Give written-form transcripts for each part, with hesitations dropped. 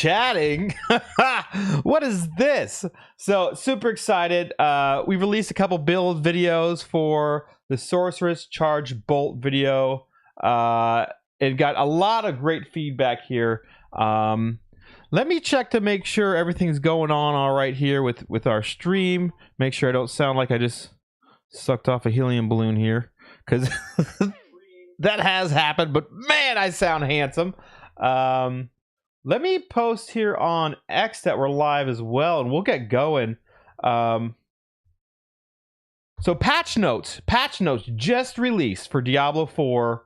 chatting. What is this? So super excited. We released a couple build videos for the Sorceress Charge Bolt video. It got a lot of great feedback here. Let me check to make sure everything's going on all right here with our stream. Make sure I don't sound like I just sucked off a helium balloon here, because that has happened. But man, I sound handsome. Let me post here on X that we're live as well, and we'll get going. So patch notes just released for Diablo 4,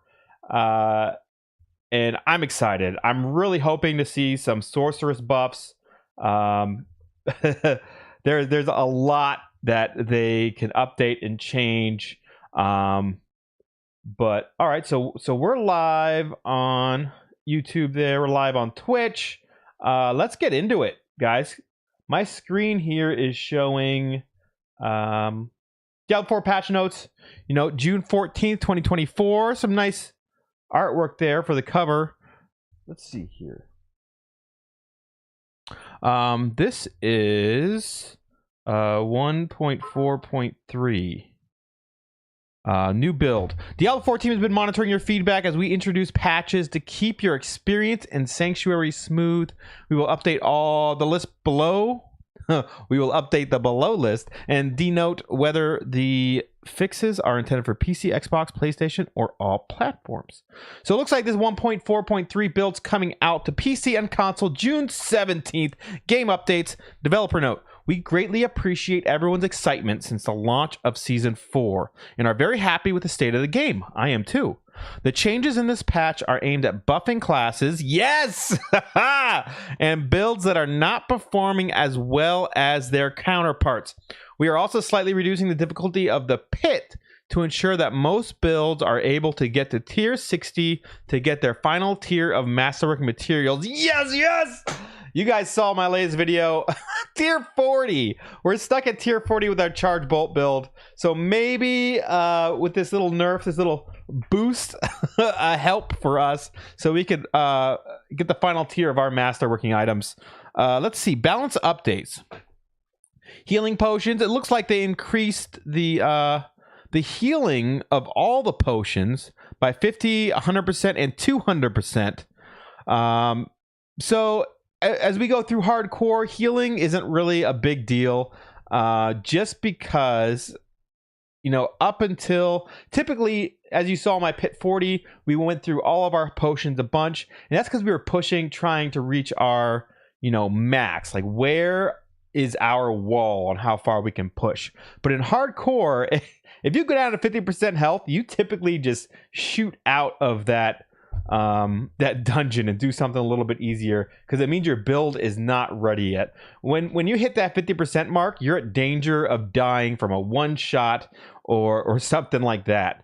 and I'm excited. I'm really hoping to see some sorceress buffs. There's a lot that they can update and change. But all right, so we're live on YouTube there. We're live on Twitch. Let's get into it, guys. My screen here is showing Diablo 4 patch notes. You know, June 14th, 2024. Some nice artwork there for the cover. Let's see here. This is 1.4.3. New build. Diablo 4 team has been monitoring your feedback as we introduce patches to keep your experience in Sanctuary smooth. We will update all the list below. We will update the below list and denote whether the fixes are intended for PC, Xbox, PlayStation, or all platforms. So it looks like this 1.4.3 build's coming out to PC and console June 17th. Game updates. Developer note. We greatly appreciate everyone's excitement since the launch of Season 4 and are very happy with the state of the game. I am too. The changes in this patch are aimed at buffing classes, yes, and builds that are not performing as well as their counterparts. We are also slightly reducing the difficulty of the pit to ensure that most builds are able to get to tier 60 to get their final tier of masterwork materials. Yes, yes! You guys saw my latest video. Tier 40. We're stuck at tier 40 with our Charge Bolt build. So maybe with this little nerf, this little boost, a help for us, so we could get the final tier of our masterworking items. Let's see. Balance updates. Healing potions. It looks like they increased the healing of all the potions by 50, 100%, and 200%. So as we go through hardcore, healing isn't really a big deal, just because, you know, up until typically, as you saw my pit 40, we went through all of our potions a bunch, and that's because we were pushing, trying to reach our, you know, max. Like, where is our wall on how far we can push? But in hardcore, if you go down to 50% health, you typically just shoot out of that dungeon and do something a little bit easier, because it means your build is not ready yet. When you hit that 50% mark, you're at danger of dying from a one shot or something like that.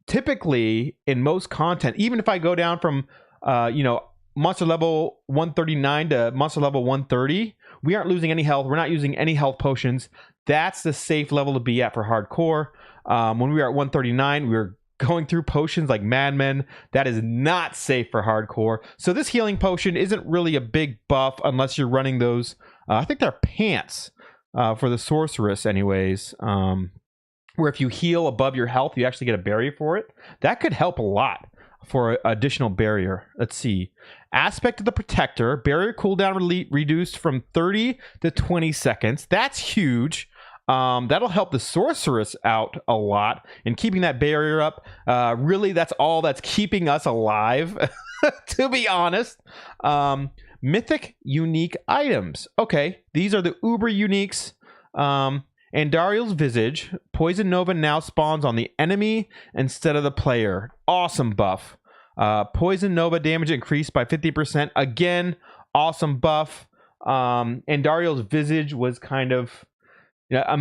Typically in most content, even if I go down from you know, monster level 139 to monster level 130, we aren't losing any health. We're not using any health potions. That's the safe level to be at for hardcore. When we were at 139, we were going through potions like madmen. That is not safe for hardcore. So this healing potion isn't really a big buff unless you're running those, I think they're pants for the sorceress anyways, where if you heal above your health, you actually get a barrier for it. That could help a lot for additional barrier. Let's see. Aspect of the protector. Barrier cooldown reduced from 30 to 20 seconds. That's huge. That'll help the sorceress out a lot and keeping that barrier up. Really, that's all that's keeping us alive, to be honest. Mythic unique items. Okay, these are the uber uniques. Andariel's Visage. Poison Nova now spawns on the enemy instead of the player. Awesome buff. Poison Nova damage increased by 50%. Again, awesome buff. Andariel's Visage was kind of, you know, a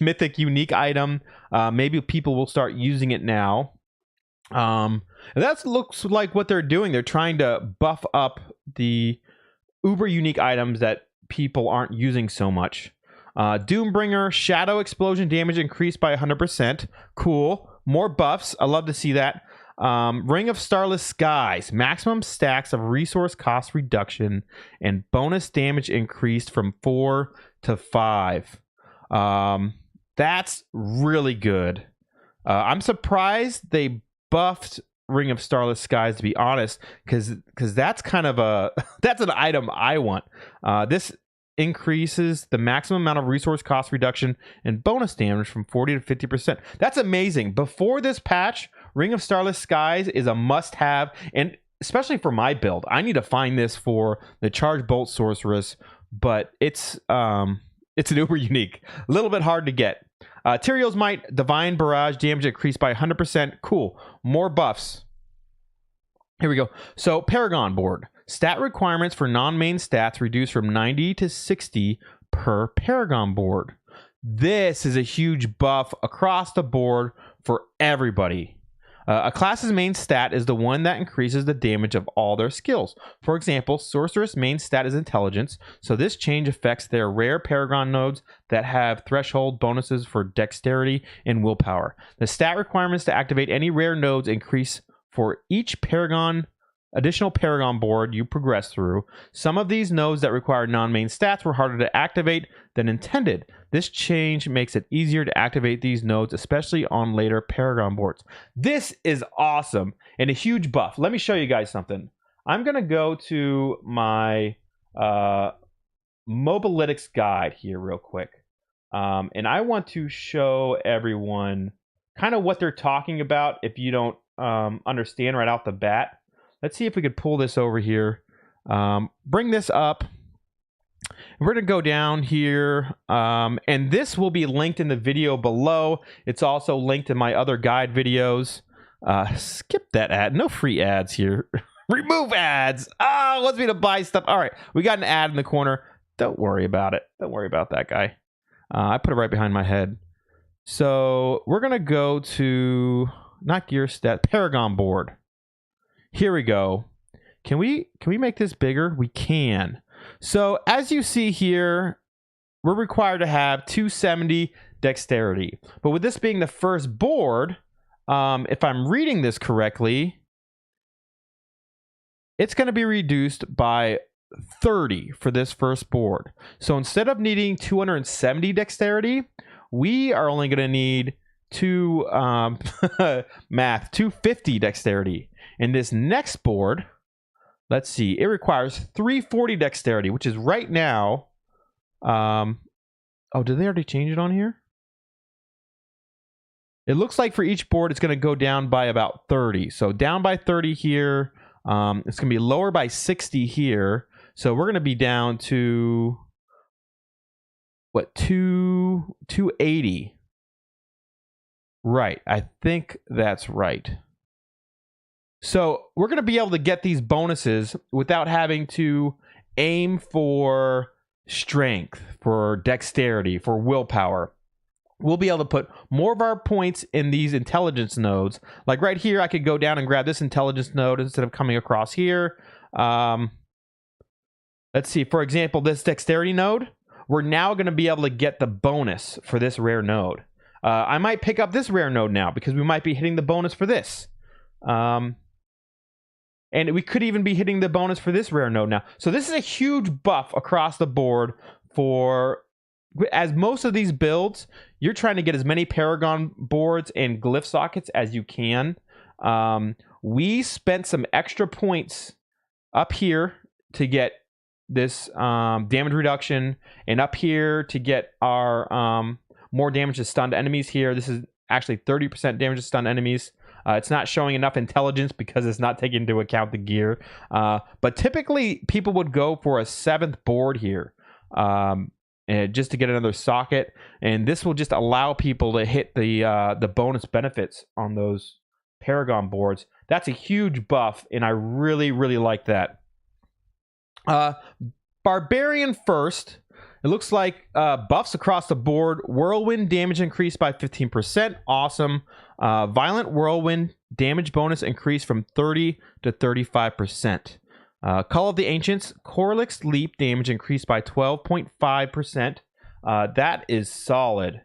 mythic unique item. Maybe people will start using it now. And that looks like what they're doing. They're trying to buff up the uber unique items that people aren't using so much. Doombringer, Shadow Explosion damage increased by 100%. Cool. More buffs. I love to see that. Ring of Starless Skies. Maximum stacks of resource cost reduction and bonus damage increased from 4 to 5. That's really good. I'm surprised they buffed Ring of Starless Skies, to be honest, because that's kind of a that's an item I want. This increases the maximum amount of resource cost reduction and bonus damage from 40 to 50%. That's amazing. Before this patch, Ring of Starless Skies is a must-have, and especially for my build. I need to find this for the Charge Bolt Sorceress, but it's an uber unique. A little bit hard to get. Tyrio's Might, Divine Barrage, damage increased by 100%. Cool. More buffs. Here we go. So, Paragon board. Stat requirements for non-main stats reduced from 90 to 60 per Paragon board. This is a huge buff across the board for everybody. A class's main stat is the one that increases the damage of all their skills. For example, Sorceress' main stat is Intelligence, so this change affects their rare Paragon nodes that have threshold bonuses for Dexterity and Willpower. The stat requirements to activate any rare nodes increase for each additional Paragon board you progress through. Some of these nodes that require non-main stats were harder to activate than intended. This change makes it easier to activate these nodes, especially on later Paragon boards. This is awesome and a huge buff. Let me show you guys something. I'm going to go to my Mobalytics guide here real quick. And I want to show everyone kind of what they're talking about if you don't understand right off the bat. Let's see if we could pull this over here. Bring this up. We're going to go down here, and this will be linked in the video below. It's also linked in my other guide videos. Skip that ad. No free ads here. Remove ads. Ah, wants me to buy stuff. All right, we got an ad in the corner. Don't worry about it. Don't worry about that guy. I put it right behind my head. So we're going to go to, not gear stat, Paragon board. Here we go. Can we make this bigger? We can. So as you see here, we're required to have 270 dexterity. But with this being the first board, if I'm reading this correctly, it's going to be reduced by 30 for this first board. So instead of needing 270 dexterity, we are only going to need 250 dexterity. And this next board, let's see, it requires 340 dexterity, which is right now. Oh, did they already change it on here? It looks like for each board, it's going to go down by about 30. So down by 30 here. It's going to be lower by 60 here. So we're going to be down to, what, 280. Right. I think that's right. So we're going to be able to get these bonuses without having to aim for strength, for dexterity, for willpower. We'll be able to put more of our points in these intelligence nodes. Like right here, I could go down and grab this intelligence node instead of coming across here. Let's see, for example, this dexterity node, we're now going to be able to get the bonus for this rare node. I might pick up this rare node now because we might be hitting the bonus for this. And we could even be hitting the bonus for this rare node now. So this is a huge buff across the board for, as most of these builds, you're trying to get as many Paragon boards and glyph sockets as you can. We spent some extra points up here to get this damage reduction, and up here to get our more damage to stunned enemies here. This is actually 30% damage to stunned enemies. It's not showing enough intelligence because it's not taking into account the gear. But typically, people would go for a 7th board here just to get another socket. And this will just allow people to hit the bonus benefits on those Paragon boards. That's a huge buff, and I really, really like that. Barbarian first. It looks like buffs across the board. Whirlwind damage increased by 15%. Awesome. Violent Whirlwind damage bonus increased from 30 to 35%. Call of the Ancients. Corlix Leap damage increased by 12.5%. That is solid.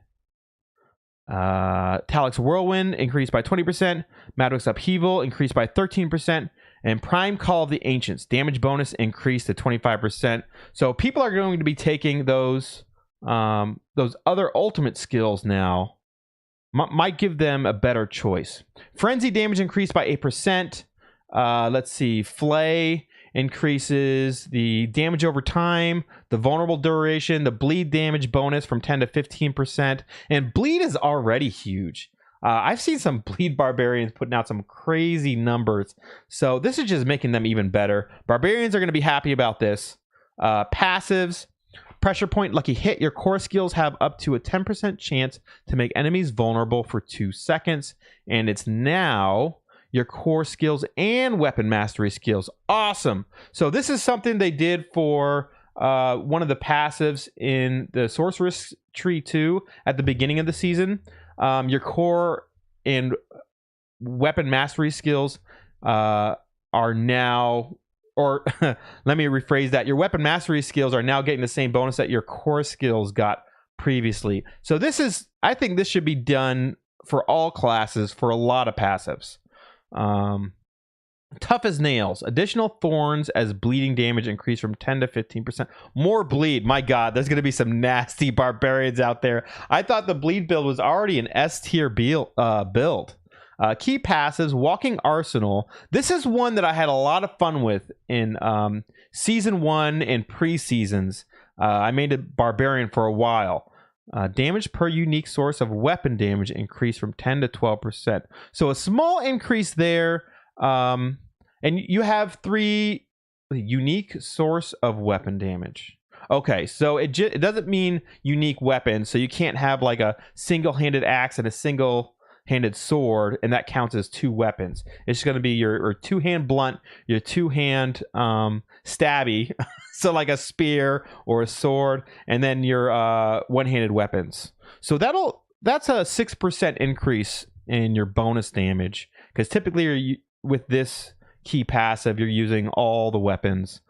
Talix Whirlwind increased by 20%. Madwix Upheaval increased by 13%. And Prime Call of the Ancients damage bonus increased to 25%. So people are going to be taking those other ultimate skills now. Might give them a better choice. Frenzy damage increased by 8%. Let's see. Flay increases the damage over time, the vulnerable duration, the bleed damage bonus from 10 to 15%. And bleed is already huge. I've seen some bleed barbarians putting out some crazy numbers. So this is just making them even better. Barbarians are going to be happy about this. Passives. Pressure point, lucky hit. Your core skills have up to a 10% chance to make enemies vulnerable for 2 seconds. And it's now your core skills and weapon mastery skills. Awesome. So this is something they did for one of the passives in the Sorceress tree 2 at the beginning of the season. Your core and weapon mastery skills are now, or let me rephrase that. Your weapon mastery skills are now getting the same bonus that your core skills got previously. So this is, I think this should be done for all classes for a lot of passives. Tough as nails. Additional thorns as bleeding damage increase from 10 to 15%. More bleed. My God, there's going to be some nasty barbarians out there. I thought the bleed build was already an S tier build. Key passives, Walking Arsenal. This is one that I had a lot of fun with in season 1 and pre-seasons. I made a barbarian for a while. Damage per unique source of weapon damage increased from 10 to 12%. So a small increase there. And you have 3 unique source of weapon damage. Okay, so it doesn't mean unique weapons. So you can't have like a single-handed axe and a single-handed sword, and that counts as 2 weapons. It's going to be your 2-hand blunt, your 2-hand stabby, so like a spear or a sword, and then your one-handed weapons. So that's a 6% increase in your bonus damage, because typically with this key passive you're using all the weapons.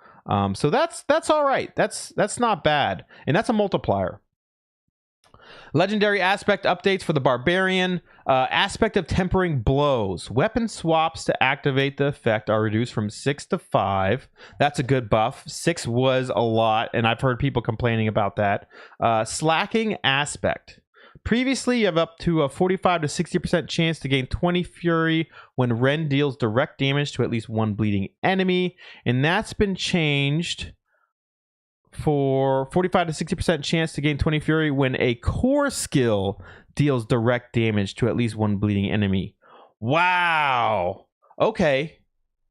So that's all right. That's not bad, and that's a multiplier. Legendary aspect updates for the Barbarian. Aspect of Tempering Blows. Weapon swaps to activate the effect are reduced from 6 to 5. That's a good buff. 6 was a lot, and I've heard people complaining about that. Slacking aspect. Previously, you have up to a 45 to 60% chance to gain 20 Fury when Ren deals direct damage to at least 1 bleeding enemy, and that's been changed for 45 to 60% chance to gain 20 Fury when a core skill deals direct damage to at least 1 bleeding enemy. Wow. Okay.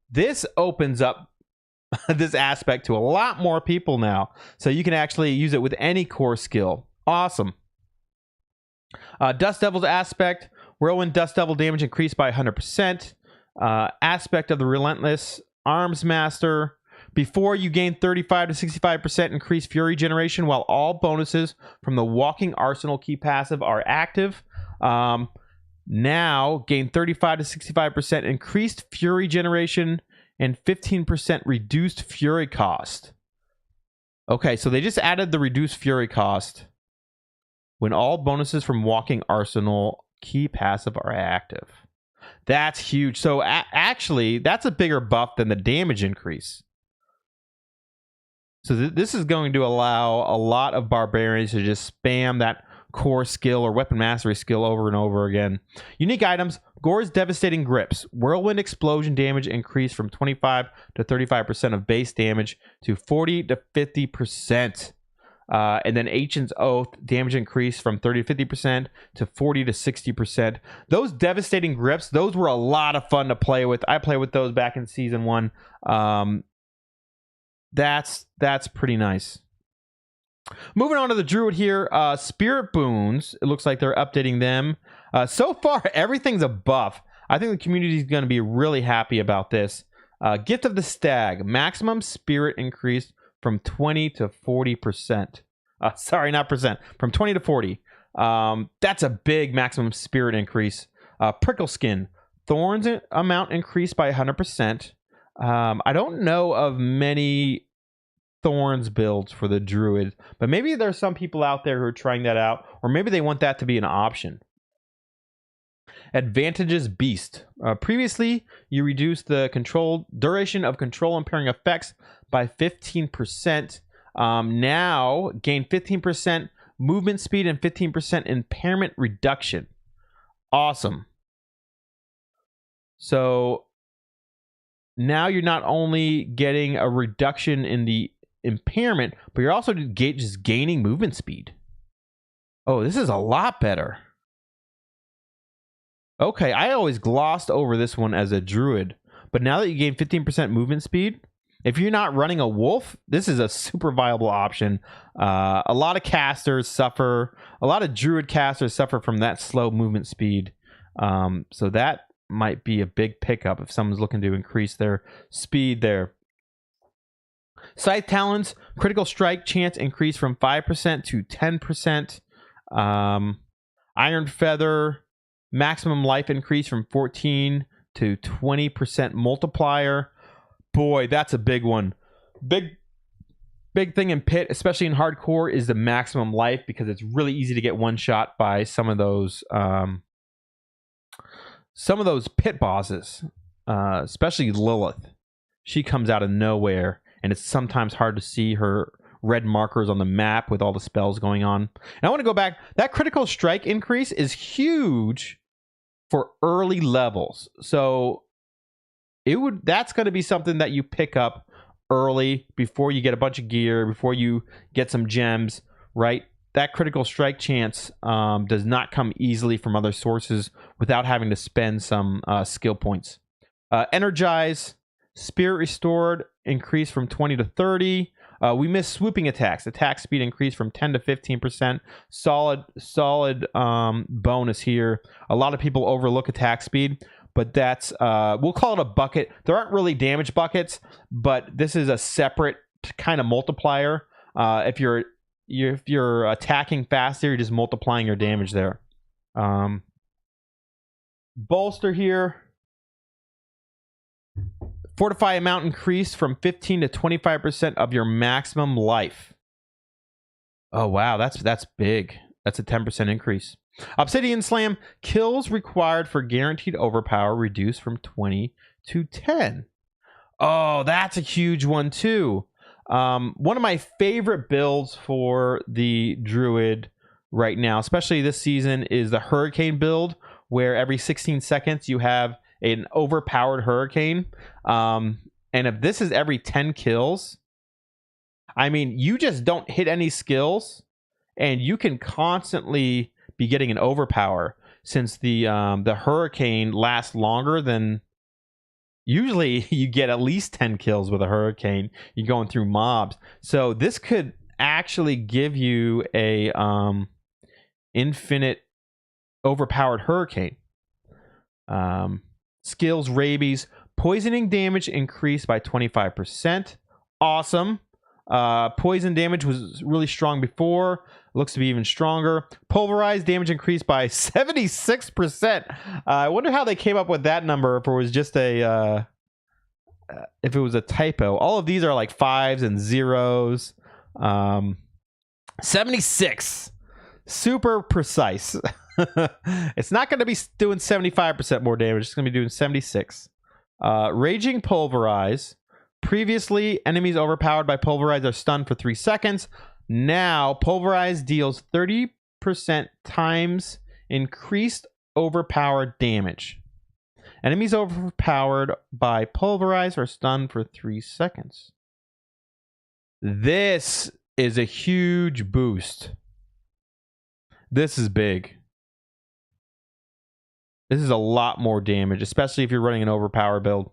This opens up this aspect to a lot more people now. So you can actually use it with any core skill. Awesome. Dust Devil's aspect. Whirlwind Dust Devil damage increased by 100%. Aspect of the Relentless Arms Master. Before, you gain 35 to 65% increased Fury generation while all bonuses from the Walking Arsenal key passive are active. Now, gain 35 to 65% increased Fury generation and 15% reduced Fury cost. Okay, so they just added the reduced Fury cost when all bonuses from Walking Arsenal key passive are active. That's huge. So actually, that's a bigger buff than the damage increase. So this is going to allow a lot of barbarians to just spam that core skill or weapon mastery skill over and over again. Unique items. Gore's Devastating Grips. Whirlwind explosion damage increased from 25 to 35% of base damage to 40 to 50%. And then Ancient's Oath damage increased from 30 to 50% to 40 to 60%. Those Devastating Grips, those were a lot of fun to play with. I played with those back in season 1. That's pretty nice. Moving on to the Druid here. Spirit Boons. It looks like they're updating them. So far, everything's a buff. I think the community is going to be really happy about this. Gift of the Stag. Maximum spirit increased from 20 to 40%. Sorry, not percent. From 20 to 40. That's a big maximum spirit increase. Prickle Skin. Thorns amount increased by 100%. I don't know of many Thorns builds for the Druid, but maybe there's some people out there who are trying that out, or maybe they want that to be an option. Advantages Beast. Previously, you reduced the duration of control impairing effects by 15%. Now, gain 15% movement speed and 15% impairment reduction. Awesome. So now you're not only getting a reduction in the impairment, but you're also just gaining movement speed. Oh, this is a lot better. Okay, I always glossed over this one as a druid, but now that you gain 15% movement speed, if you're not running a wolf, this is a super viable option. A lot of casters suffer, a lot of druid casters suffer from that slow movement speed. So that might be a big pickup if someone's looking to increase their speed there. Scythe Talons, critical strike chance increase from 5% to 10%. Iron Feather, maximum life increase from 14 to 20% multiplier. Boy, that's a big one. Big thing in pit, especially in hardcore, is the maximum life, because it's really easy to get one shot by some of those pit bosses, especially Lilith. She comes out of nowhere, and it's sometimes hard to see her red markers on the map with all the spells going on. And I want to go back. That critical strike increase is huge for early levels. So that's going to be something that you pick up early before you get a bunch of gear, before you get some gems, right? That critical strike chance does not come easily from other sources without having to spend some skill points. Energize, Spirit Restored, increase from 20 to 30. We missed swooping attacks. Attack speed increased from 10 to 15%. Solid bonus here. A lot of people overlook attack speed, but that's we'll call it a bucket. There aren't really damage buckets, but this is a separate kind of multiplier. If you're attacking faster, you're just multiplying your damage there. Bolster here. Fortify amount increased from 15 to 25% of your maximum life. Oh wow, that's big. That's a 10% increase. Obsidian Slam, kills required for guaranteed overpower reduced from 20 to 10. Oh, that's a huge one too. One of my favorite builds for the Druid right now, especially this season, is the Hurricane build, where every 16 seconds you have an overpowered Hurricane. And if this is every 10 kills, I mean, you just don't hit any skills and you can constantly be getting an overpower, since the Hurricane lasts longer than usually. You get at least 10 kills with a Hurricane. You're going through mobs. So this could actually give you a infinite overpowered Hurricane. Skills Rabies, poisoning damage increased by 25%. Awesome. Poison damage was really strong before. Looks to be even stronger. Pulverized damage increased by 76%. I wonder how they came up with that number, if it was just a typo. All of these are like 5s and 0s. 76. Super precise. It's not going to be doing 75% more damage. It's going to be doing 76. Raging Pulverize. Previously, enemies overpowered by Pulverize are stunned for 3 seconds. Now, Pulverize deals 30% times increased overpowered damage. Enemies overpowered by Pulverize are stunned for 3 seconds. This is a huge boost. This is big. This is a lot more damage, especially if you're running an overpower build.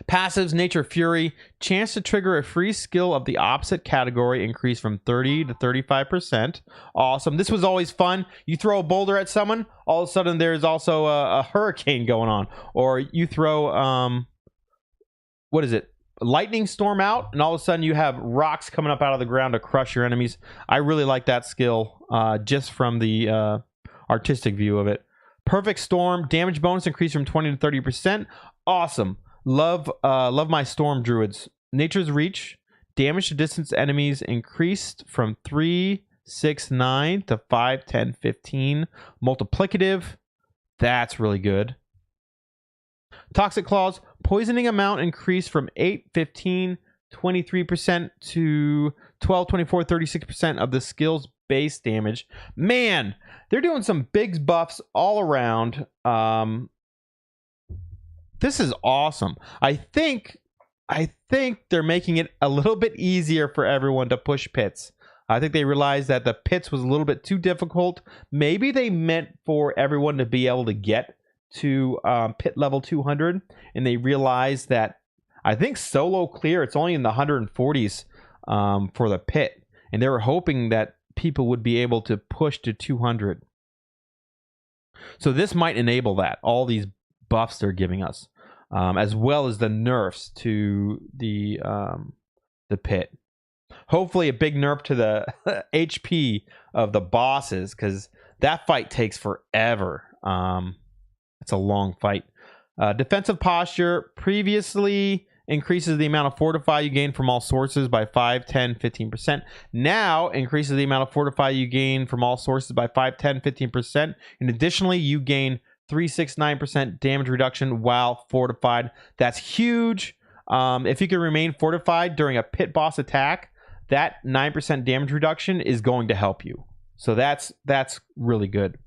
Passives, Nature Fury. Chance to trigger a free skill of the opposite category increased from 30 to 35%. Awesome. This was always fun. You throw a boulder at someone, all of a sudden there's also a hurricane going on. Or you throw, what is it? Lightning Storm out, and all of a sudden you have rocks coming up out of the ground to crush your enemies. I really like that skill, just from the artistic view of it. Perfect Storm. Damage bonus increased from 20 to 30%. Awesome. Love my Storm Druids. Nature's Reach. Damage to distance enemies increased from 3, 6, 9 to 5, 10, 15. Multiplicative. That's really good. Toxic Claws, poisoning amount increased from 8, 15, 23% to 12, 24, 36% of the skill's base damage. Man, they're doing some big buffs all around. This is awesome. I think they're making it a little bit easier for everyone to push pits. I think they realized that the pits was a little bit too difficult. Maybe they meant for everyone to be able to get to pit level 200, and they realized that I think solo clear, it's only in the 140s for the pit, and they were hoping that people would be able to push to 200. So this might enable that, all these buffs they're giving us, as well as the nerfs to the pit. Hopefully a big nerf to the HP of the bosses, because that fight takes forever. It's a long fight. Defensive posture previously increases the amount of fortify you gain from all sources by 5, 10, 15%. Now increases the amount of fortify you gain from all sources by 5, 10, 15%. And additionally, you gain 3, 6, 9% damage reduction while fortified. That's huge. If you can remain fortified during a pit boss attack, that 9% damage reduction is going to help you. So that's really good.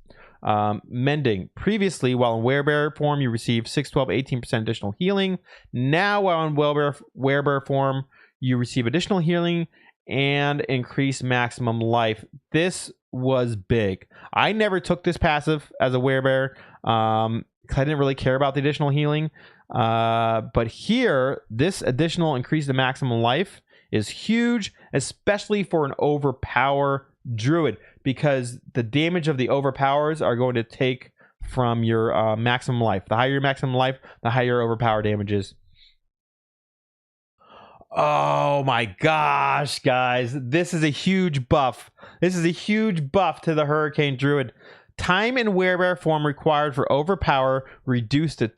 Mending. Previously, while in werebear form, you received 6, 12, 18% additional healing. Now, while in werebear form, you receive additional healing and increase maximum life. This was big. I never took this passive as a werebear because I didn't really care about the additional healing. But here, this additional increase to maximum life is huge, especially for an overpower druid, because the damage of the overpowers are going to take from your maximum life. The higher your maximum life, the higher your overpower damage is. Oh my gosh, guys. This is a huge buff. This is a huge buff to the Hurricane Druid. Time in werebear form required for overpower reduced to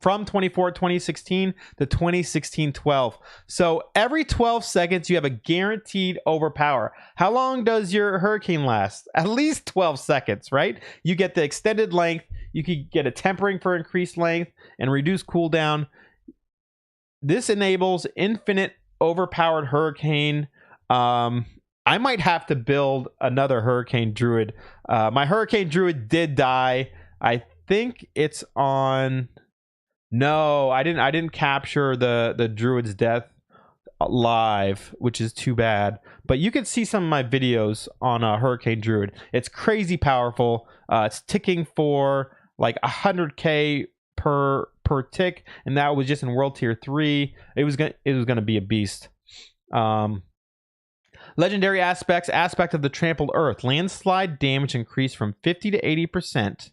from 2016 to 12. So every 12 seconds you have a guaranteed overpower. How long does your hurricane last? At least 12 seconds, right? You get the extended length. You could get a tempering for increased length and reduced cooldown. This enables infinite overpowered hurricane. I might have to build another Hurricane Druid. My Hurricane Druid did die. I think it's on. No, I didn't capture the Druid's death live, which is too bad. But you can see some of my videos on Hurricane Druid. It's crazy powerful. It's ticking for like 100k per tick, and that was just in World Tier 3. It was gonna be a beast. Legendary aspect of the Trampled Earth. Landslide damage increased from 50 to 80%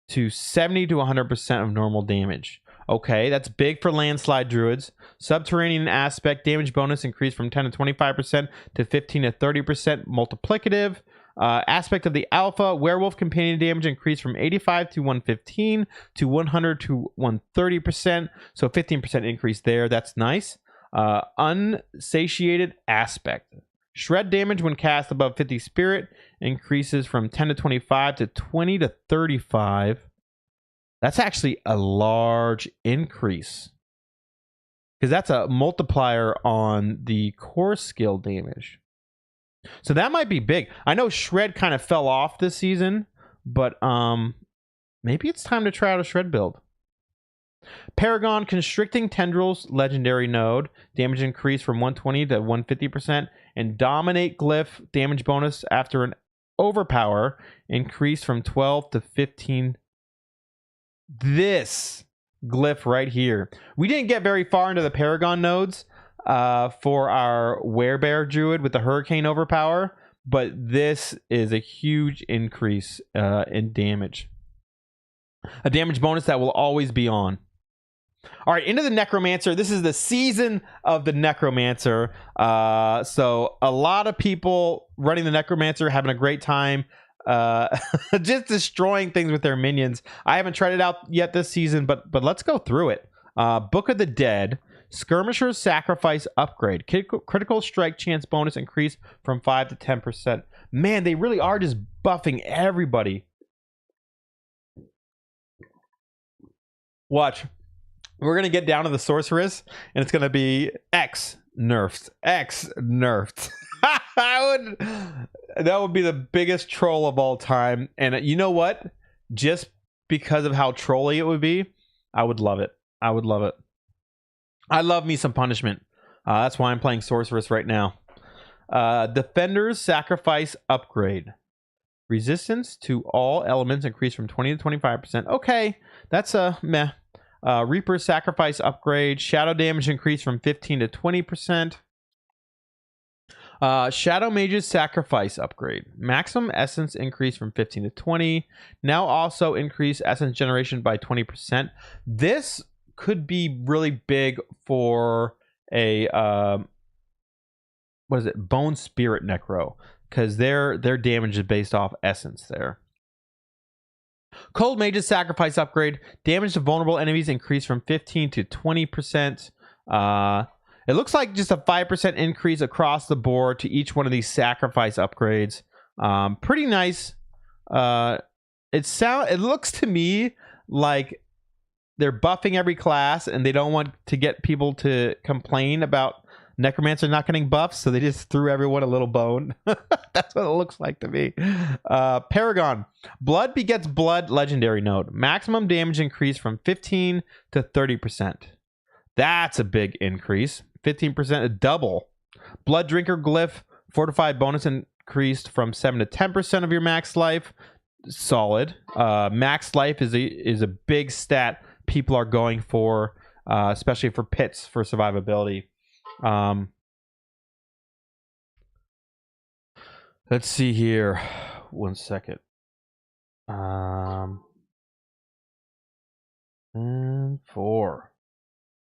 to 70 to 100% of normal damage. Okay, that's big for landslide druids. Subterranean aspect damage bonus increased from 10 to 25% to 15 to 30% multiplicative. Aspect of the Alpha. Werewolf companion damage increased from 85 to 115 to 100 to 130%. So 15% increase there. That's nice. Unsatiated aspect. Shred damage when cast above 50 spirit increases from 10 to 25 to 20 to 35. That's actually a large increase, because that's a multiplier on the core skill damage. So that might be big. I know Shred kind of fell off this season, but maybe it's time to try out a Shred build. Paragon Constricting Tendrils legendary node. Damage increase from 120 to 150%. And Dominate Glyph damage bonus after an overpower increased from 12 to 15. This glyph right here. We didn't get very far into the Paragon nodes for our Werebear Druid with the Hurricane overpower, but this is a huge increase in damage. A damage bonus that will always be on. All right, into the Necromancer. This is the season of the Necromancer. So a lot of people running the Necromancer, having a great time, just destroying things with their minions. I haven't tried it out yet this season, but let's go through it. Book of the Dead. Skirmisher's Sacrifice upgrade. Critical strike chance bonus increase from 5 to 10%. Man, they really are just buffing everybody. Watch. We're going to get down to the sorceress, and it's going to be X nerfed. X nerfed. That would be the biggest troll of all time. And you know what? Just because of how trolly it would be, I would love it. I would love it. I love me some punishment. That's why I'm playing sorceress right now. Defender's sacrifice upgrade. Resistance to all elements increased from 20 to 25%. Okay, that's a meh. Reaper's sacrifice upgrade. Shadow damage increased from 15 to 20%. Shadow Mage's sacrifice upgrade. Maximum essence increase from 15 to 20. Now also increase essence generation by 20%. This could be really big for a what is it? Bone Spirit Necro, because their damage is based off essence there. Cold Mage's sacrifice upgrade. Damage to vulnerable enemies increased from 15 to 20%. It looks like just a 5% increase across the board to each one of these sacrifice upgrades. Pretty nice. It looks to me like they're buffing every class and they don't want to get people to complain about Necromancer not getting buffs, so they just threw everyone a little bone. That's what it looks like to me. Paragon. Blood begets blood legendary node. Maximum damage increase from 15 to 30%. That's a big increase. 15%, a double. Blood Drinker Glyph. Fortified bonus increased from 7 to 10% of your max life. Solid. Max life is a big stat people are going for, especially for pits for survivability. Let's see here. 1 second. And 4.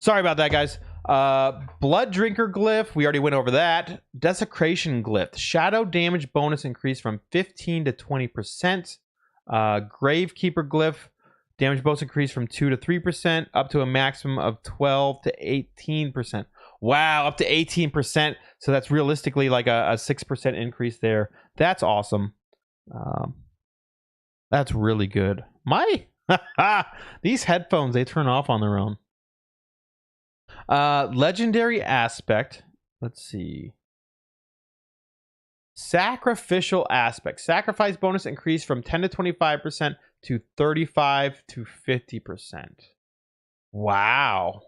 Sorry about that, guys. Blood Drinker Glyph. We already went over that. Desecration Glyph. Shadow damage bonus increased from 15 to 20%. Gravekeeper Glyph. Damage bonus increased from 2 to 3%, up to a maximum of 12 to 18%. Wow, up to 18%. So that's realistically like a 6% increase there. That's awesome. That's really good. These headphones, they turn off on their own. Legendary aspect. Let's see. Sacrificial aspect. Sacrifice bonus increased from 10 to 25% to 35 to 50%. Wow.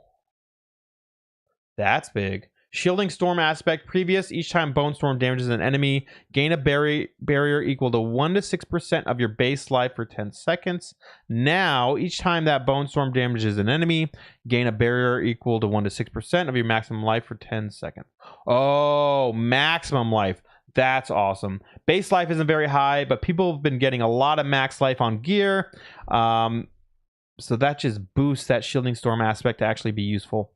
That's big. Shielding Storm aspect. Previous, each time Bone Storm damages an enemy, gain a barrier equal to 1 to 6% of your base life for 10 seconds. Now, each time that Bone Storm damages an enemy, gain a barrier equal to 1 to 6% of your maximum life for 10 seconds. Oh, maximum life. That's awesome. Base life isn't very high, but people have been getting a lot of max life on gear. So that just boosts that Shielding Storm aspect to actually be useful.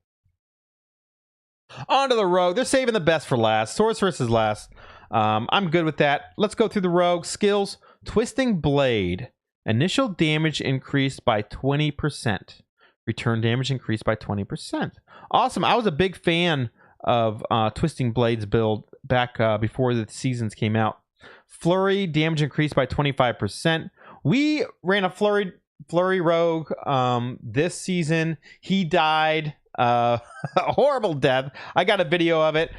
On to the rogue. They're saving the best for last. Sorceress is last. I'm good with that. Let's go through the rogue. Skills. Twisting Blade. Initial damage increased by 20%. Return damage increased by 20%. Awesome. I was a big fan of Twisting Blade's build back before the seasons came out. Flurry. Damage increased by 25%. We ran a Flurry rogue this season. He died. A horrible death. I got a video of it.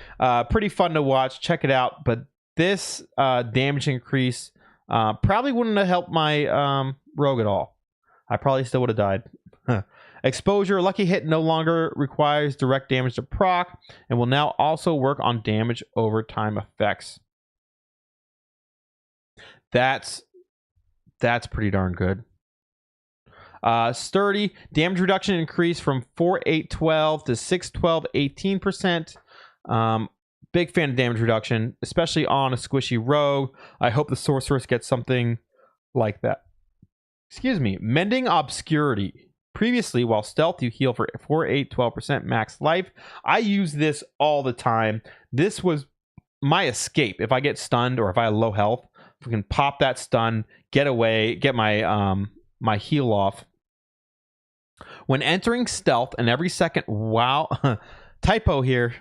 Pretty fun to watch. Check it out. But this damage increase probably wouldn't have helped my rogue at all. I probably still would have died. Exposure. Lucky hit no longer requires direct damage to proc and will now also work on damage over time effects. That's pretty darn good. Sturdy. Damage reduction increased from 4/8/12 to 6/12 18%. Big fan of damage reduction, especially on a squishy rogue. I hope the sorceress gets something like that. Excuse me. Mending Obscurity. Previously, while stealth, you heal for 4/8/12% max life. I use this all the time. This was my escape. If I get stunned or if I have low health, if we can pop that stun, get away, get my my heal off. When entering stealth and every second, wow, typo here.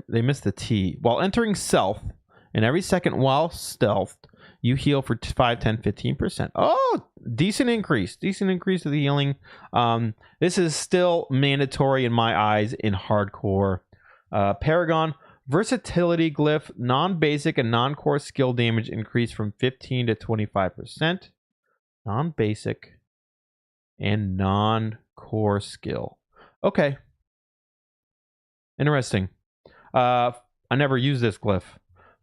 They missed the T. While entering stealth and every second while stealthed, You heal for 5, 10, 15%. Oh, decent increase to the healing. This is still mandatory in my eyes in hardcore. Paragon versatility glyph, non-basic and non-core skill damage increase from 15 to 25%. Non-basic and non-core skill. Okay. Interesting. I never used this glyph.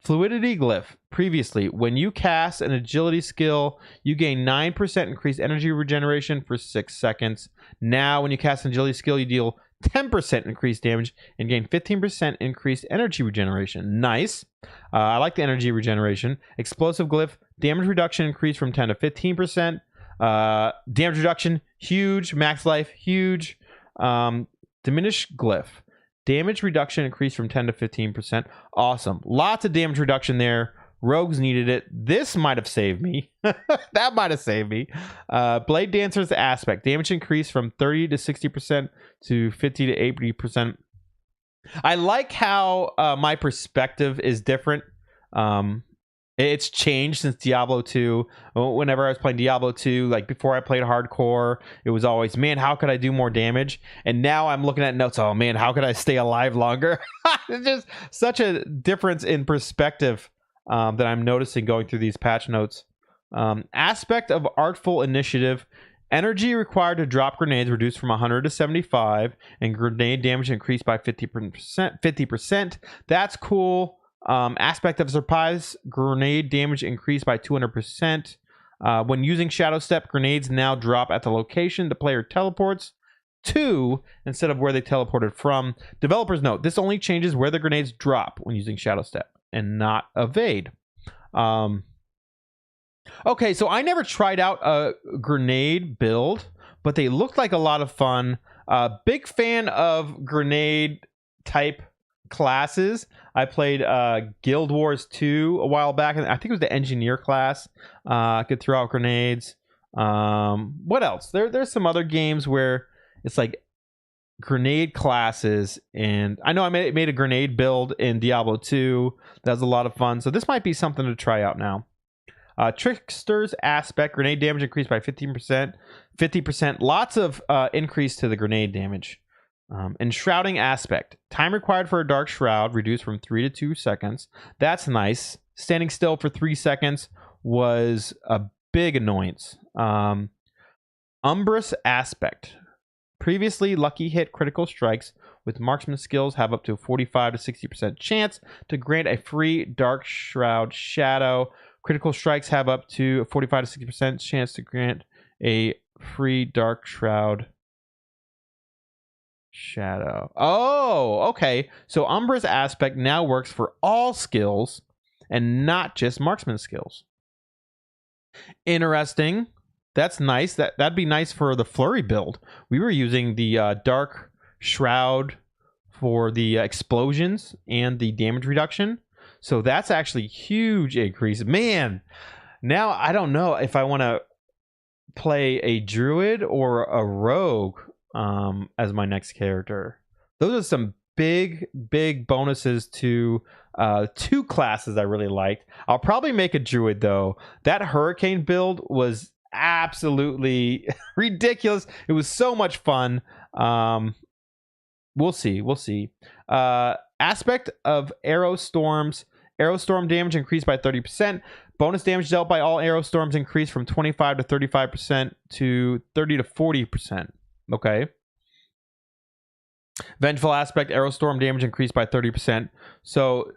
Fluidity glyph. Previously, when you cast an agility skill, you gain 9% increased energy regeneration for 6 seconds. Now, when you cast an agility skill, you deal 10% increased damage and gain 15% increased energy regeneration. Nice. I like the energy regeneration. Explosive glyph. Damage reduction increased from 10 to 15%. Damage reduction, huge. Max life, huge. Diminished glyph. Damage reduction increased from 10 to 15%. Awesome. Lots of damage reduction there. Rogues needed it. This might have saved me. That might have saved me. Blade Dancer's aspect. Damage increased from 30 to 60% to 50 to 80%. I like how my perspective is different. It's changed since Diablo 2. Whenever I was playing Diablo 2, like before I played hardcore, it was always, man, how could I do more damage? And now I'm looking at notes, oh man, how could I stay alive longer? It's just such a difference in perspective that I'm noticing going through these patch notes. Aspect of Artful Initiative. Energy required to drop grenades reduced from 100 to 75, and grenade damage increased by 50%. That's cool. Aspect of Surprise. Grenade damage increased by 200%. When using Shadow Step, grenades now drop at the location the player teleports to instead of where they teleported from. Developers note, this only changes where the grenades drop when using Shadow Step and not evade. Okay, so I never tried out a grenade build, but they looked like a lot of fun. Big fan of grenade type classes. I played Guild Wars 2 a while back, and I think it was the engineer class. Could throw out grenades. What else? There's some other games where it's like grenade classes, and I know I made a grenade build in Diablo 2. That was a lot of fun, so this might be something to try out now. Trickster's aspect. Grenade damage increased by 15%. 50%. Lots of increase to the grenade damage. Enshrouding aspect. Time required for a dark shroud reduced from 3 to 2 seconds. That's nice. Standing still for 3 seconds was a big annoyance. Umbrous aspect. Previously, lucky hit critical strikes with marksman skills have up to a 45 to 60% chance to grant a free dark shroud shadow. Critical strikes have up to a 45 to 60% chance to grant a free dark shroud shadow. Oh, okay. So Umbra's aspect now works for all skills and not just marksman skills. Interesting. That's nice. That'd be nice for the flurry build. We were using the dark shroud for the explosions and the damage reduction. So that's actually huge increase. Man, now I don't know if I want to play a druid or a rogue as my next character. Those are some big bonuses to 2 classes I really liked. I'll probably make a druid though. That hurricane build was absolutely ridiculous. It was so much fun. We'll see. Aspect of arrow storms. Arrow storm damage increased by 30%. Bonus damage dealt by all arrow storms increased from 25 to 35% to 30 to 40%. Okay. Vengeful aspect. Arrow storm damage increased by 30%. So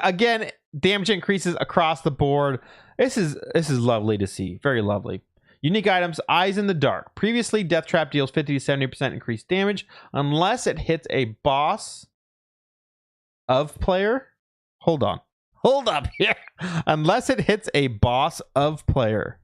again, damage increases across the board. This is lovely to see. Very lovely. Unique items. Eyes in the Dark. Previously, Death Trap deals 50 to 70% increased damage unless it hits a boss of player. Hold up here. Unless it hits a boss of player.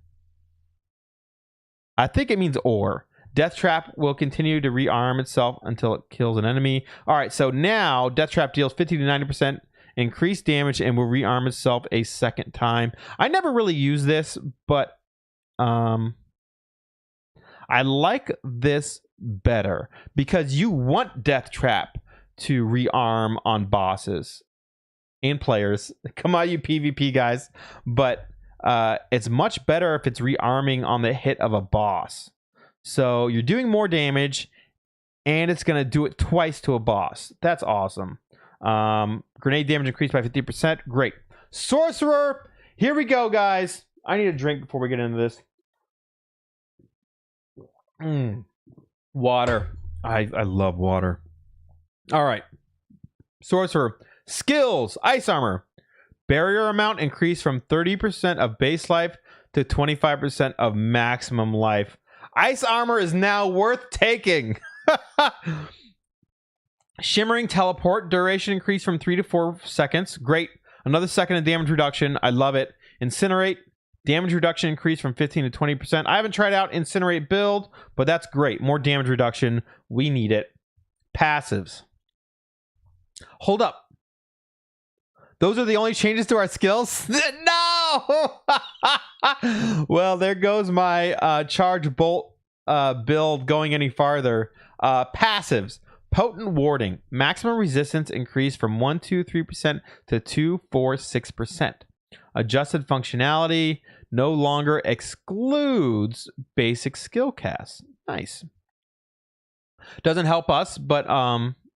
I think it means or. Death Trap will continue to rearm itself until it kills an enemy. All right, so now Death Trap deals 50 to 90% increased damage and will rearm itself a second time. I never really use this, but I like this better because you want Death Trap to rearm on bosses and players. Come on, you PvP guys. But it's much better if it's rearming on the hit of a boss. So you're doing more damage, and it's going to do it twice to a boss. That's awesome. Grenade damage increased by 50%. Great. Sorcerer. Here we go, guys. I need a drink before we get into this. Water. I love water. All right. Sorcerer. Skills. Ice Armor. Barrier amount increased from 30% of base life to 25% of maximum life. Ice Armor is now worth taking. Shimmering Teleport. Duration increased from 3 to 4 seconds. Great. Another second of damage reduction. I love it. Incinerate. Damage reduction increased from 15 to 20%. I haven't tried out Incinerate build, but that's great. More damage reduction. We need it. Passives. Hold up. Those are the only changes to our skills? No! Well, there goes my charge bolt build going any farther. Passives. Potent Warding. Maximum resistance increased from 123% to 246%. Adjusted functionality no longer excludes basic skill casts. Nice. Doesn't help us, but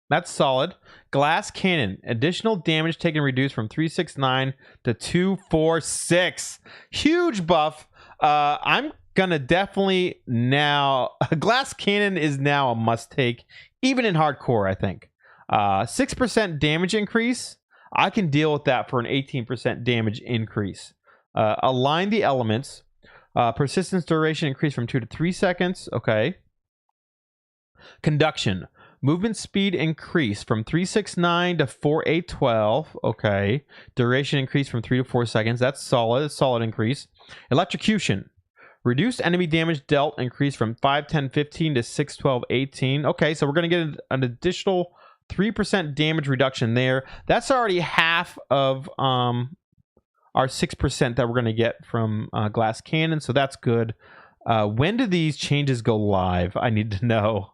that's solid. Glass Cannon. Additional damage taken reduced from 369 to 246. Huge buff. I'm gonna definitely now... Glass Cannon is now a must-take, even in hardcore, I think. 6% damage increase. I can deal with that for an 18% damage increase. Align the elements. Persistence duration increased from 2 to 3 seconds. Okay. Conduction. Movement speed increased from 369 to 4812. Okay. Duration increased from 3 to 4 seconds. That's solid. It's a solid increase. Electrocution. Reduced enemy damage dealt increased from 5, 10, 15 to 6, 12, 18. Okay, so we're going to get an additional 3% damage reduction there. That's already half of our 6% that we're going to get from Glass Cannon, so that's good. When do these changes go live? I need to know.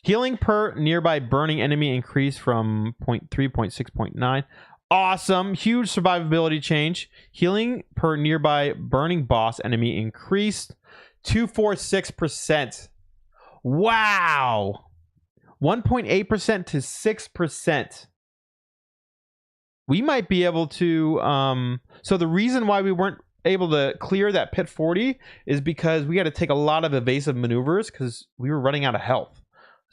Healing per nearby burning enemy increased from 0.3, 0.6, 0.9. Awesome. Huge survivability change. Healing per nearby burning boss enemy increased 246%. Wow. 1.8% to 6%. We might be able to... So the reason why we weren't able to clear that pit 40 is because we had to take a lot of evasive maneuvers because we were running out of health.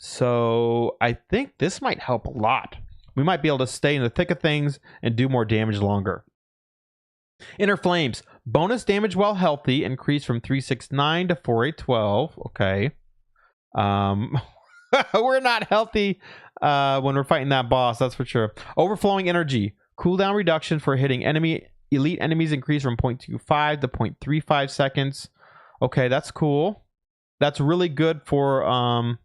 So I think this might help a lot. We might be able to stay in the thick of things and do more damage longer. Inner Flames. Bonus damage while healthy increased from 369 to 4812. Okay. We're not healthy when we're fighting that boss, that's for sure. Overflowing Energy. Cooldown reduction for hitting elite enemies increased from 0.25 to 0.35 seconds. Okay, that's cool. That's really good for...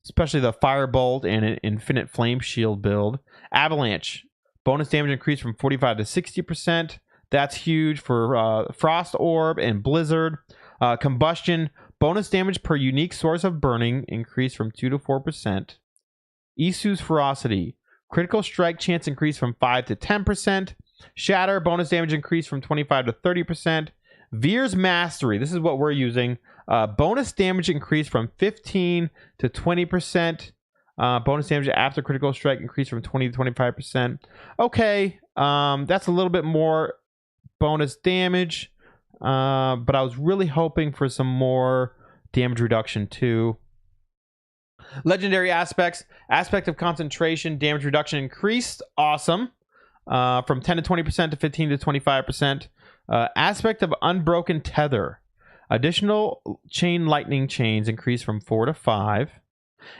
especially the Firebolt and an Infinite Flame Shield build. Avalanche. Bonus damage increased from 45 to 60%. That's huge for Frost Orb and Blizzard. Combustion. Bonus damage per unique source of burning increased from 2 to 4%. Isu's Ferocity. Critical strike chance increased from 5 to 10%. Shatter. Bonus damage increased from 25 to 30%. Veer's Mastery. This is what we're using. Bonus damage increased from 15 to 20%. Bonus damage after critical strike increased from 20 to 25%. Okay, that's a little bit more bonus damage, but I was really hoping for some more damage reduction too. Legendary aspects. Aspect of concentration. Damage reduction increased. Awesome. From 10 to 20% to 15 to 25%. Aspect of unbroken tether. Additional chain lightning chains increased from 4 to 5.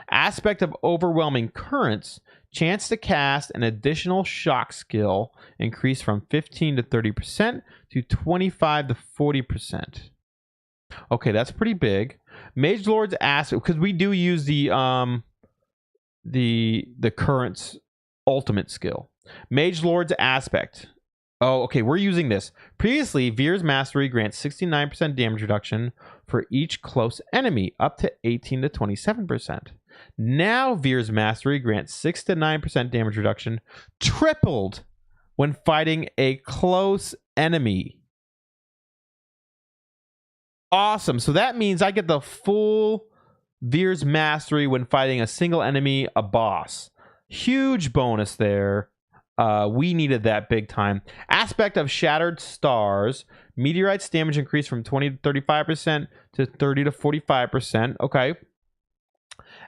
Aspect of overwhelming currents. Chance to cast an additional shock skill increased from 15 to 30% to 25 to 40%. Okay, that's pretty big. Mage Lord's aspect, because we do use the currents ultimate skill. Mage Lord's aspect. Oh, okay, we're using this. Previously, Veer's Mastery grants 69% damage reduction for each close enemy, up to 18 to 27%. Now, Veer's Mastery grants 6 to 9% damage reduction, tripled when fighting a close enemy. Awesome. So that means I get the full Veer's Mastery when fighting a single enemy, a boss. Huge bonus there. We needed that big time. Aspect of Shattered Stars. Meteorites damage increase from 20 to 35% to 30 to 45%. Okay.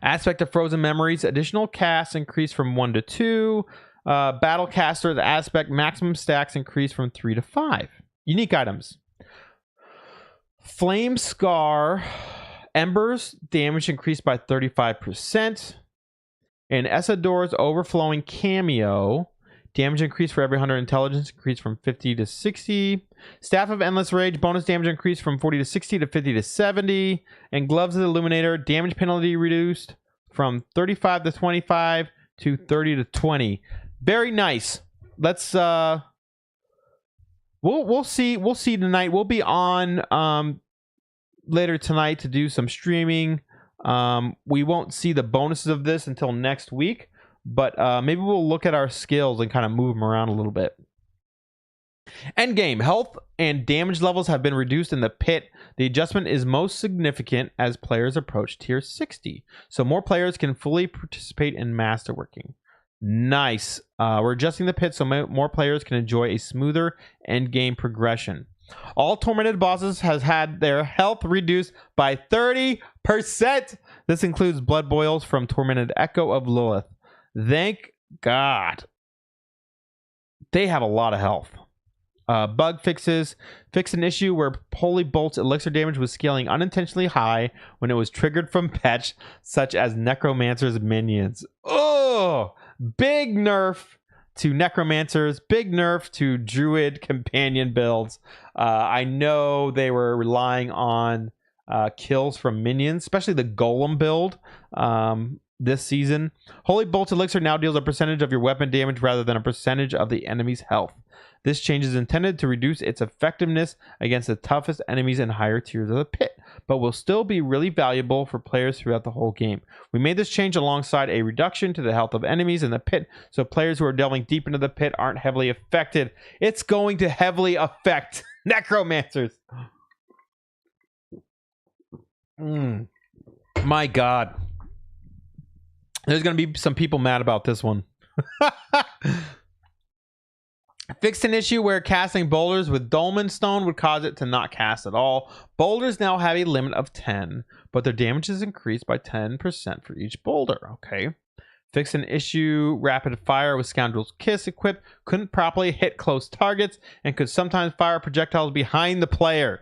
Aspect of Frozen Memories. Additional casts increase from 1 to 2. Battlecaster, the aspect maximum stacks increase from 3 to 5. Unique items. Flame Scar. Embers damage increased by 35%. And Essador's Overflowing Cameo. Damage increase for every 100 intelligence increased from 50 to 60. Staff of Endless Rage, bonus damage increase from 40 to 60 to 50 to 70. And Gloves of the Illuminator, damage penalty reduced from 35 to 25 to 30 to 20. Very nice. Let's we'll see tonight. We'll be on later tonight to do some streaming. We won't see the bonuses of this until next week. But maybe we'll look at our skills and kind of move them around a little bit. Endgame. Health and damage levels have been reduced in the pit. The adjustment is most significant as players approach tier 60. So more players can fully participate in masterworking. Nice. We're adjusting the pit so more players can enjoy a smoother endgame progression. All tormented bosses has had their health reduced by 30%. This includes blood boils from Tormented Echo of Lilith. Thank God. They have a lot of health. Bug fixes. Fix an issue where Holy Bolt's elixir damage was scaling unintentionally high when it was triggered from patch, such as Necromancer's minions. Oh, big nerf to Necromancers. Big nerf to Druid companion builds. I know they were relying on kills from minions, especially the Golem build. This season. Holy Bolt Elixir now deals a percentage of your weapon damage rather than a percentage of the enemy's health. This change is intended to reduce its effectiveness against the toughest enemies in higher tiers of the pit, but will still be really valuable for players throughout the whole game. We made this change alongside a reduction to the health of enemies in the pit, so players who are delving deep into the pit aren't heavily affected. It's going to heavily affect Necromancers. My God. There's going to be some people mad about this one. Fixed an issue where casting boulders with Dolmen Stone would cause it to not cast at all. Boulders now have a limit of 10, but their damage is increased by 10% for each boulder. Okay. Fix an issue rapid fire with Scoundrel's Kiss equipped couldn't properly hit close targets and could sometimes fire projectiles behind the player.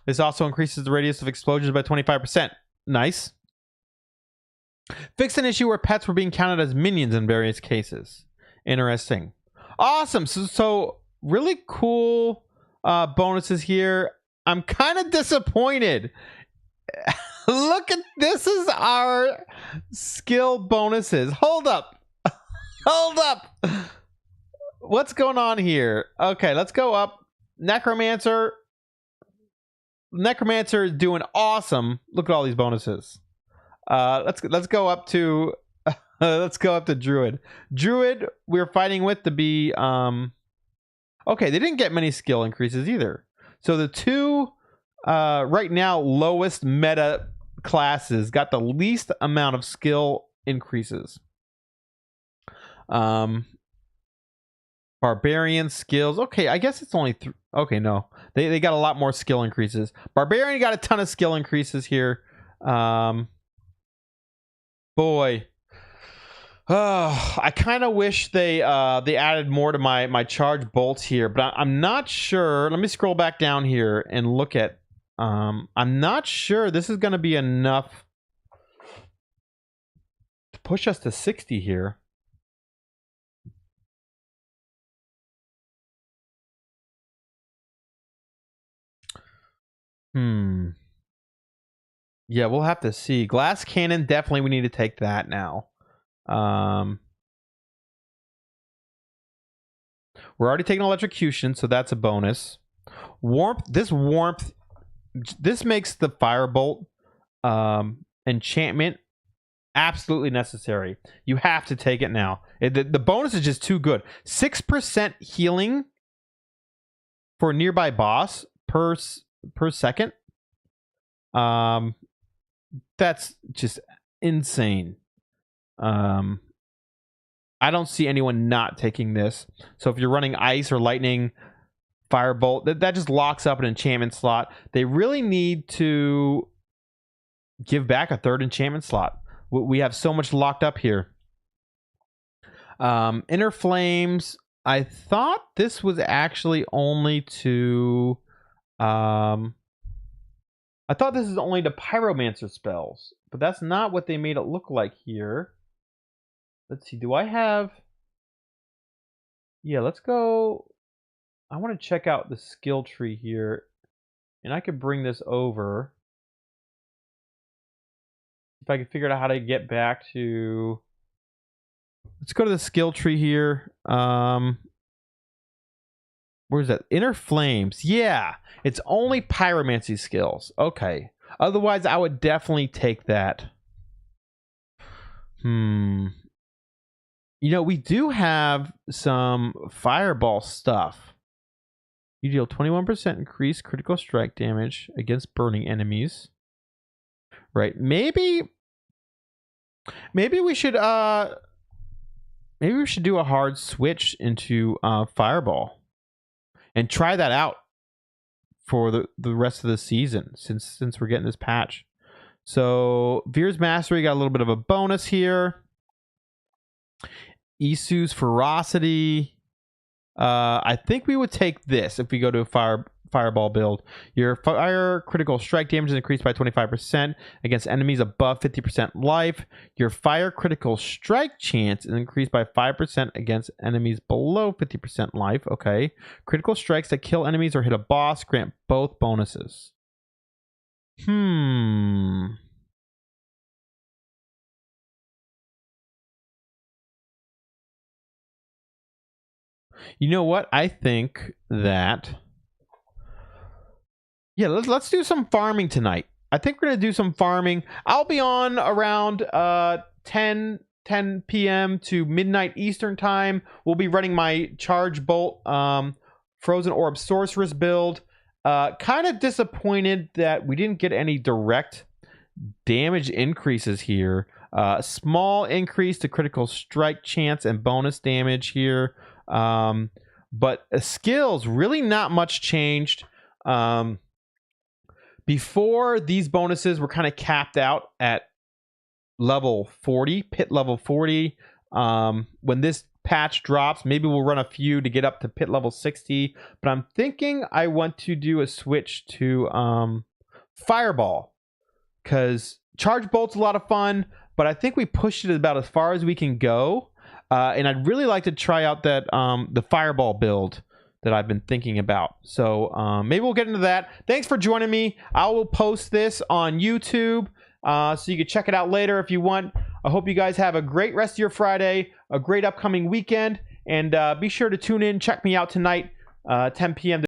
This also increases the radius of explosions by 25%. Nice. Fixed an issue where pets were being counted as minions in various cases. Interesting. Awesome. So really cool bonuses here. I'm kind of disappointed. Look at this is our skill bonuses. Hold up. Hold up. What's going on here? Okay, let's go up. Necromancer. Necromancer is doing awesome. Look at all these bonuses. Let's go up to let's go up to Druid. Druid we're fighting with to be okay, they didn't get many skill increases either. So the two right now lowest meta classes got the least amount of skill increases. Barbarian skills. Okay, I guess it's only okay, no. They got a lot more skill increases. Barbarian got a ton of skill increases here. Boy, I kind of wish they added more to my charge bolts here, but I'm not sure. Let me scroll back down here and look at. I'm not sure this is going to be enough to push us to 60 here. Yeah, we'll have to see. Glass cannon, definitely we need to take that now. We're already taking electrocution, so that's a bonus. Warmth, this makes the firebolt enchantment absolutely necessary. You have to take it now. The bonus is just too good. 6% healing for a nearby boss per second. That's just insane. I don't see anyone not taking this. So if you're running ice or lightning, firebolt, that just locks up an enchantment slot. They really need to give back a third enchantment slot. We have so much locked up here. Inner Flames, I thought this was actually only to I thought this is only to Pyromancer spells, but that's not what they made it look like here. Let's see, do I have... Yeah, let's go... I want to check out the skill tree here, and I could bring this over. If I could figure out how to get back to... Let's go to the skill tree here. Where's that? Inner Flames. Yeah, it's only Pyromancy skills. Okay. Otherwise, I would definitely take that. You know, we do have some Fireball stuff. You deal 21% increased critical strike damage against burning enemies. Right. Maybe we should do a hard switch into Fireball and try that out for the rest of the season since we're getting this patch. So Veer's Mastery got a little bit of a bonus here. Isu's Ferocity. I think we would take this if we go to a Fireball build. Your fire critical strike damage is increased by 25% against enemies above 50% life. Your fire critical strike chance is increased by 5% against enemies below 50% life. Okay. Critical strikes that kill enemies or hit a boss grant both bonuses. You know what? I think that... Yeah, let's do some farming tonight. I think we're going to do some farming. I'll be on around 10 p.m. to midnight Eastern time. We'll be running my Charge Bolt Frozen Orb Sorceress build. Kind of disappointed that we didn't get any direct damage increases here. Small increase to critical strike chance and bonus damage here. But skills, really not much changed. Before, these bonuses were kind of capped out at level 40, pit level 40. When this patch drops, maybe we'll run a few to get up to pit level 60. But I'm thinking I want to do a switch to Fireball, because Charge Bolt's a lot of fun, but I think we pushed it about as far as we can go. And I'd really like to try out that the Fireball build that I've been thinking about. So maybe we'll get into that. Thanks for joining me. I will post this on YouTube, so you can check it out later if you want. I hope you guys have a great rest of your Friday, a great upcoming weekend, and be sure to tune in, check me out tonight, 10 p.m.